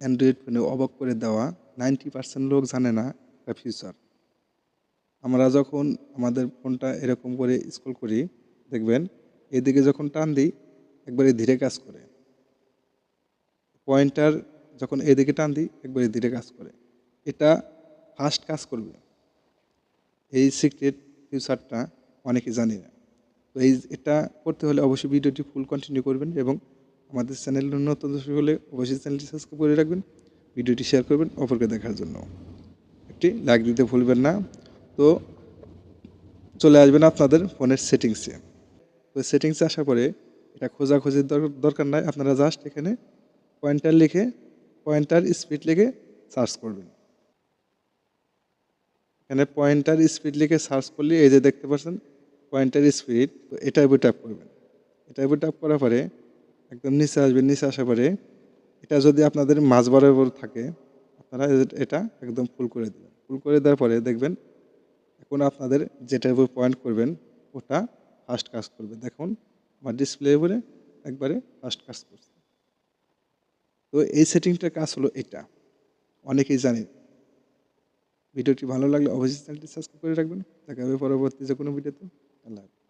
Android ফোনে অবাক করে দেওয়া 90% লোক জানে না একটা ফিচার। আমরা যখন আমাদের ফোনটা এরকম করে স্ক্রল করি, দেখবেন এদিকে যখন টান দিই একবারে ধীরে কাজ করে, পয়েন্টার যখন এদিকে টান দিই একবারে ধীরে কাজ করে। এটা ফাস্ট কাজ করবে। এই সিক্রেট ফিচারটা অনেকে জানে না। তো এটা করতে হলে অবশ্যই ভিডিওটি ফুল কন্টিনিউ করবেন এবং আমাদের চ্যানেল নতুন দর্শক হলে অবশ্যই চ্যানেলটি সাবস্ক্রাইব করে রাখবেন, ভিডিওটি শেয়ার করবেন অপরকে দেখার জন্য, একটি লাইক দিতে ভুলবেন না। তো চলে আসবেন আপনাদের ফোনের সেটিংসে। তো সেটিংসে আসার পরে এটা খোঁজাখুঁজির দরকার নাই, আপনারা জাস্ট এখানে পয়েন্টার স্পিড লিখে সার্চ করবেন। এখানে পয়েন্টার স্পিড লিখে সার্চ করলে এই যে দেখতে পাচ্ছেন পয়েন্টার স্পিড, তো এটার উপর ট্যাপ করবেন। এটার উপর ট্যাপ করার পরে একদম নিচে আসবেন। নিচে আসার পরে এটা যদি আপনাদের মাঝ বরাবর থাকে আপনারা এটা একদম ফুল করে দেবেন। ফুল করে দেওয়ার পরে দেখবেন এখন আপনাদের যেটার উপর পয়েন্ট করবেন ওটা ফাস্ট কাজ করবে। দেখুন আমার ডিসপ্লে উপরে একবারে ফাস্ট কাজ করছে। তো এই সেটিংটার কাজ হলো এটা, অনেকেই জানে। ভিডিওটি ভালো লাগলে অবশ্যই চ্যানেলটি সাবস্ক্রাইব করে রাখবেন। দেখা হবে পরবর্তী যে কোনো ভিডিওতে। আল্লাহ হাফেজ।